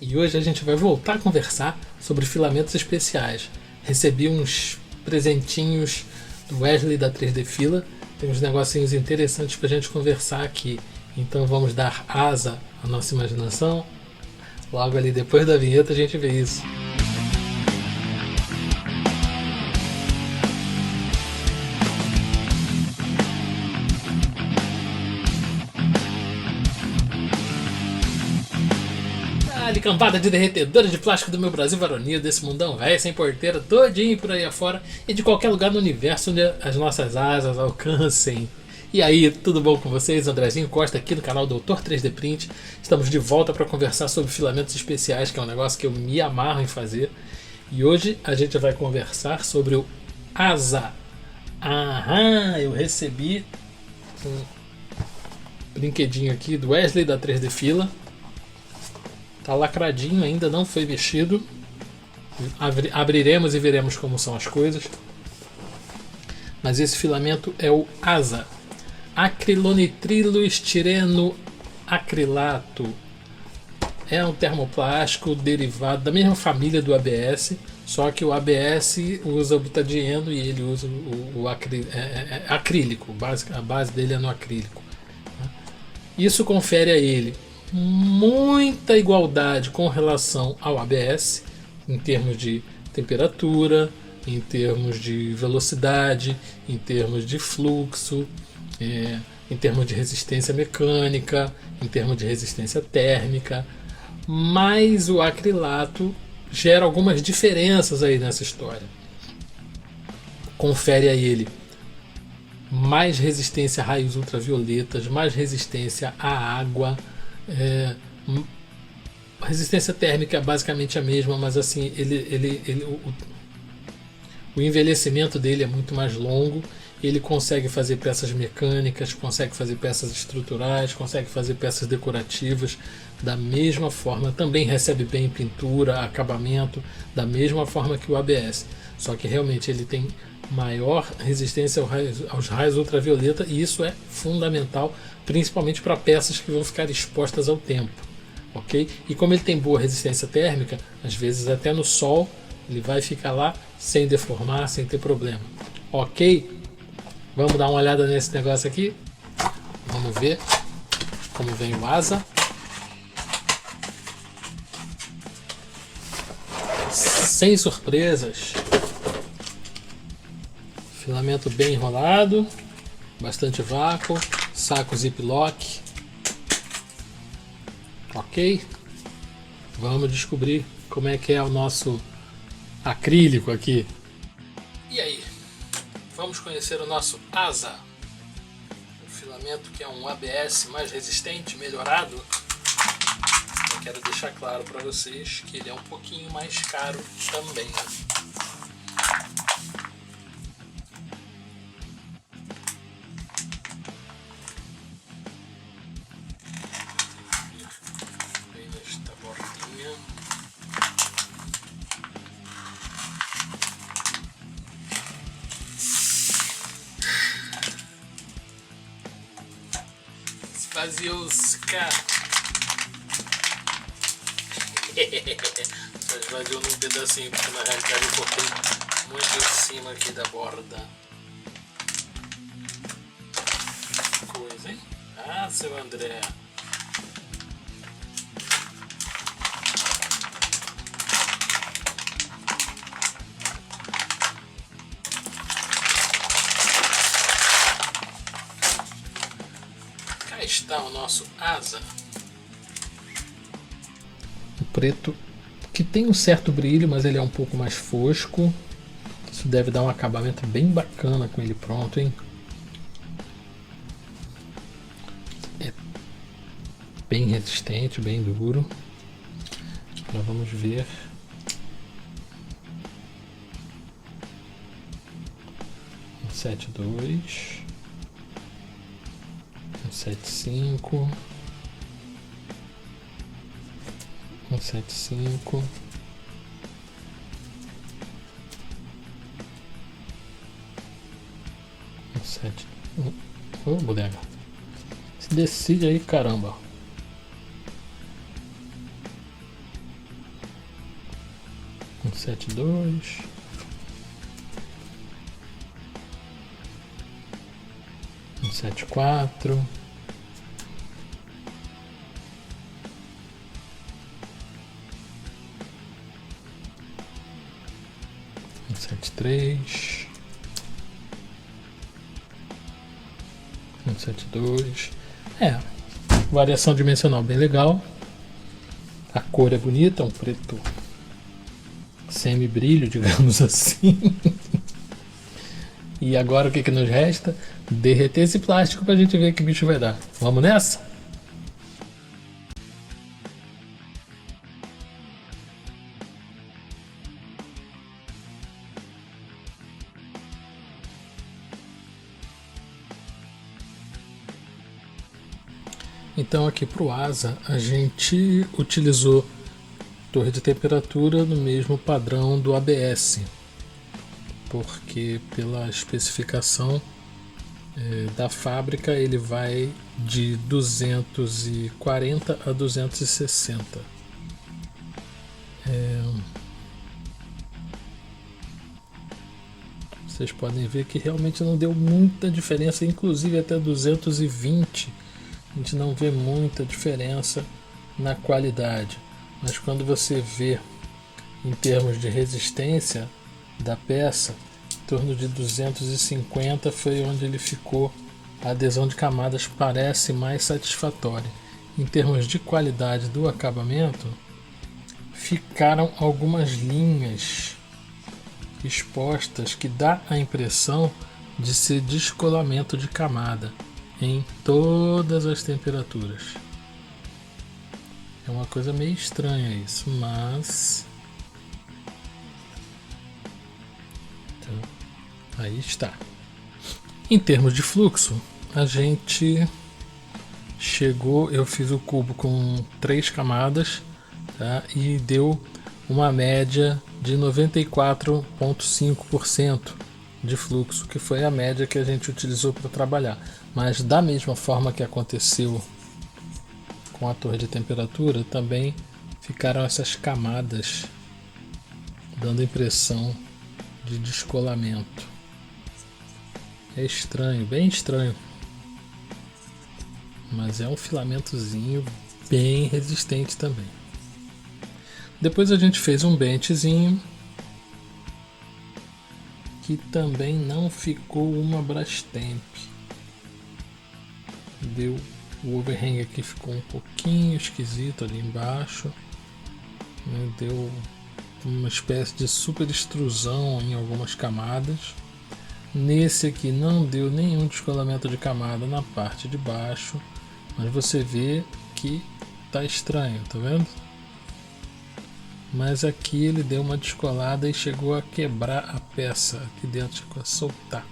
e hoje a gente vai voltar a conversar sobre filamentos especiais. Recebi uns presentinhos do Wesley da 3D Fila, tem uns negocinhos interessantes pra gente conversar aqui. Então vamos dar asa à nossa imaginação. Logo ali depois da vinheta a gente vê isso. Campada de derretedores de plástico do meu Brasil varonil, desse mundão velho, sem porteira, todinho por aí afora e de qualquer lugar no universo onde as nossas asas alcancem. E aí, tudo bom com vocês? Andrezinho Costa aqui do canal Doutor 3D Print. Estamos de volta para conversar sobre filamentos especiais, que é um negócio que eu me amarro em fazer. E hoje a gente vai conversar sobre o ASA. Aham, eu recebi um brinquedinho aqui do Wesley da 3D Fila. Tá lacradinho, ainda não foi mexido. Abriremos e veremos como são as coisas. Mas esse filamento é o ASA, acrilonitrilo estireno acrilato. É um termoplástico derivado da mesma família do ABS, só que o ABS usa o butadieno e ele usa o acrílico. A base dele é no acrílico. Isso confere a ele muita igualdade com relação ao ABS em termos de temperatura, em termos de velocidade, em termos de fluxo, em termos de resistência mecânica, em termos de resistência térmica, mas o acrilato gera algumas diferenças aí nessa história. Confere a ele mais resistência a raios ultravioletas, mais resistência à água. Resistência térmica é basicamente a mesma, mas assim o envelhecimento dele é muito mais longo. Ele consegue fazer peças mecânicas, consegue fazer peças estruturais, consegue fazer peças decorativas da mesma forma, também recebe bem pintura, acabamento, da mesma forma que o ABS, só que realmente ele tem maior resistência aos raios ultravioleta, e isso é fundamental, principalmente para peças que vão ficar expostas ao tempo, ok? E como ele tem boa resistência térmica, às vezes até no sol ele vai ficar lá sem deformar, sem ter problema, ok? Vamos dar uma olhada nesse negócio aqui, vamos ver como vem o ASA. Sem surpresas. Filamento bem enrolado, bastante vácuo, saco ziplock. Ok? Vamos descobrir como é que é o nosso acrílico aqui. E aí? Vamos conhecer o nosso ASA. Um filamento que é um ABS mais resistente, melhorado. Eu quero deixar claro para vocês que ele é um pouquinho mais caro também, né? Esvaziou-se-cá. Só esvaziou num pedacinho, porque na realidade eu cortei muito em cima aqui da borda. Coisa, hein? Ah, seu André. Está o nosso ASA. O preto, que tem um certo brilho, mas ele é um pouco mais fosco. Isso deve dar um acabamento bem bacana com ele pronto, hein? É bem resistente, bem duro. Agora vamos ver. Um 7.2. 175, 175, 171. Ô, bodega, se decide aí, caramba. 172. Um 74. Um 73. 172. Variação dimensional bem legal. A cor é bonita, um preto semi-brilho, digamos assim. E agora o que nos resta? Derreter esse plástico pra gente ver que bicho vai dar. Vamos nessa? Então aqui para o asa a gente utilizou torre de temperatura no mesmo padrão do ABS, porque pela especificação da fábrica ele vai de 240 a 260. Vocês podem ver que realmente não deu muita diferença, inclusive até 220 a gente não vê muita diferença na qualidade, mas quando você vê em termos de resistência da peça, em torno de 250 foi onde ele ficou. A adesão de camadas parece mais satisfatória. Em termos de qualidade do acabamento, ficaram algumas linhas expostas que dá a impressão de ser descolamento de camada em todas as temperaturas. É uma coisa meio estranha isso, mas então, aí está. Em termos de fluxo, a gente chegou, eu fiz o cubo com 3 camadas, tá? E deu uma média de 94,5% de fluxo, que foi a média que a gente utilizou para trabalhar. Mas da mesma forma que aconteceu com a torre de temperatura, também ficaram essas camadas dando impressão de descolamento. É estranho, bem estranho, mas é um filamentozinho bem resistente também. Depois a gente fez um benchzinho que também não ficou uma Brastemp. Deu o overhang aqui, ficou um pouquinho esquisito ali embaixo, né? Deu uma espécie de super extrusão em algumas camadas. Nesse aqui não deu nenhum descolamento de camada na parte de baixo, mas você vê que tá estranho, tá vendo? Mas aqui ele deu uma descolada e chegou a quebrar a peça aqui dentro, chegou a soltar.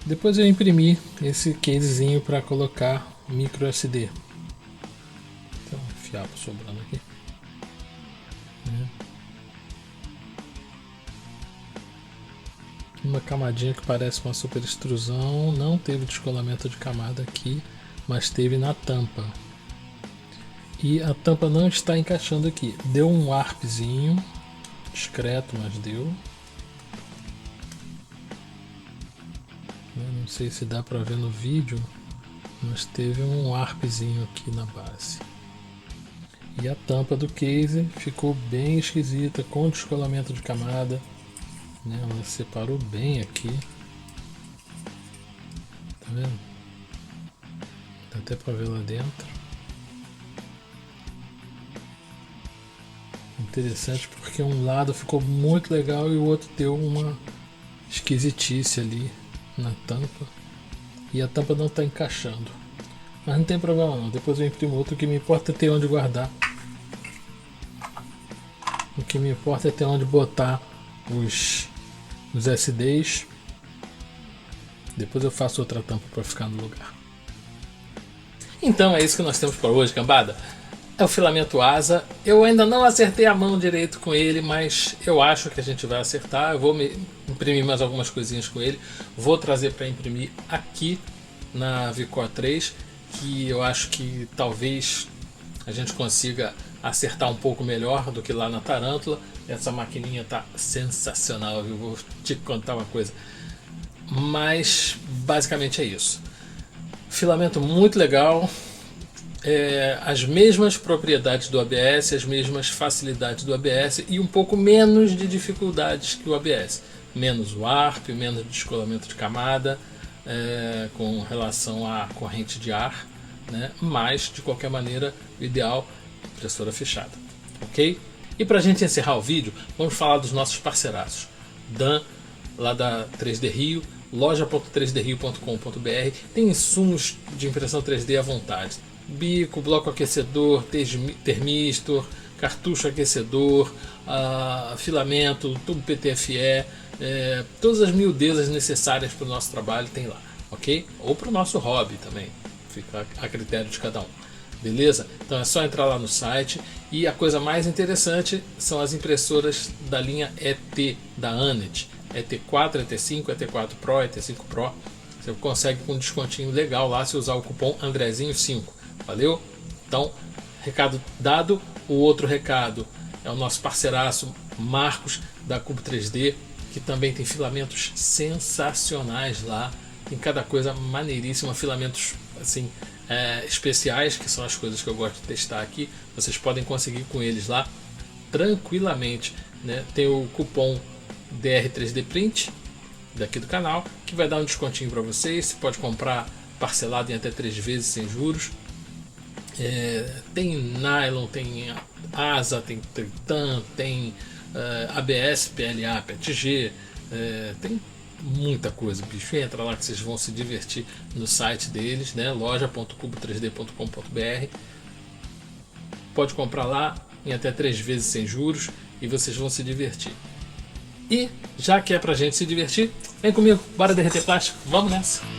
Depois eu imprimi esse casezinho para colocar micro SD. Tem um fiapo sobrando aqui. Uma camadinha que parece uma super extrusão. Não teve descolamento de camada aqui, mas teve na tampa. E a tampa não está encaixando aqui. Deu um warpzinho discreto, mas deu. Não sei se dá para ver no vídeo, mas teve um warpzinho aqui na base. E a tampa do case ficou bem esquisita, com descolamento de camada, né? Ela separou bem aqui. Tá vendo? Dá até para ver lá dentro. Interessante porque um lado ficou muito legal e o outro deu uma esquisitice ali na tampa, e a tampa não está encaixando, mas não tem problema não, depois eu imprimo outro. O que me importa é ter onde guardar, o que me importa é ter onde botar os SDs. Depois eu faço outra tampa para ficar no lugar. Então é isso que nós temos para hoje, cambada. É o filamento asa. Eu ainda não acertei a mão direito com ele, mas eu acho que a gente vai acertar. Eu vou imprimir mais algumas coisinhas com ele. Vou trazer para imprimir aqui na Vicor 3. que eu acho que talvez a gente consiga acertar um pouco melhor do que lá na Tarântula. Essa maquininha tá sensacional, viu? Vou te contar uma coisa. Mas basicamente é isso. Filamento muito legal, as mesmas propriedades do ABS, as mesmas facilidades do ABS e um pouco menos de dificuldades que o ABS. Menos warp, menos descolamento de camada com relação à corrente de ar, né? Mas de qualquer maneira o ideal é impressora fechada, ok? E para a gente encerrar o vídeo, vamos falar dos nossos parceiraços. Dan, lá da 3D Rio, loja.3drio.com.br, tem insumos de impressão 3D à vontade. Bico, bloco aquecedor, termistor, cartucho aquecedor, filamento, tubo PTFE, todas as miudezas necessárias para o nosso trabalho tem lá, ok? Ou para o nosso hobby também, fica a critério de cada um. Beleza? Então é só entrar lá no site. E a coisa mais interessante são as impressoras da linha ET da Anet. ET4, ET5, ET4 Pro, ET5 Pro. Você consegue com um descontinho legal lá se usar o cupom Andrezinho5. Valeu? Então, recado dado. O outro recado é o nosso parceiraço Marcos da Cubo 3D, que também tem filamentos sensacionais lá. Tem cada coisa maneiríssima, filamentos assim especiais, que são as coisas que eu gosto de testar aqui. Vocês podem conseguir com eles lá tranquilamente, né? Tem o cupom DR3D Print daqui do canal, que vai dar um descontinho para vocês. Você pode comprar parcelado em até 3 vezes sem juros. Tem nylon, tem asa, tem tritan, tem ABS, PLA, PETG, tem muita coisa, bicho. Entra lá que vocês vão se divertir no site deles, né? loja.cubo3d.com.br. Pode comprar lá em até 3 vezes sem juros e vocês vão se divertir. E já que é pra gente se divertir, vem comigo, bora derreter plástico, vamos nessa!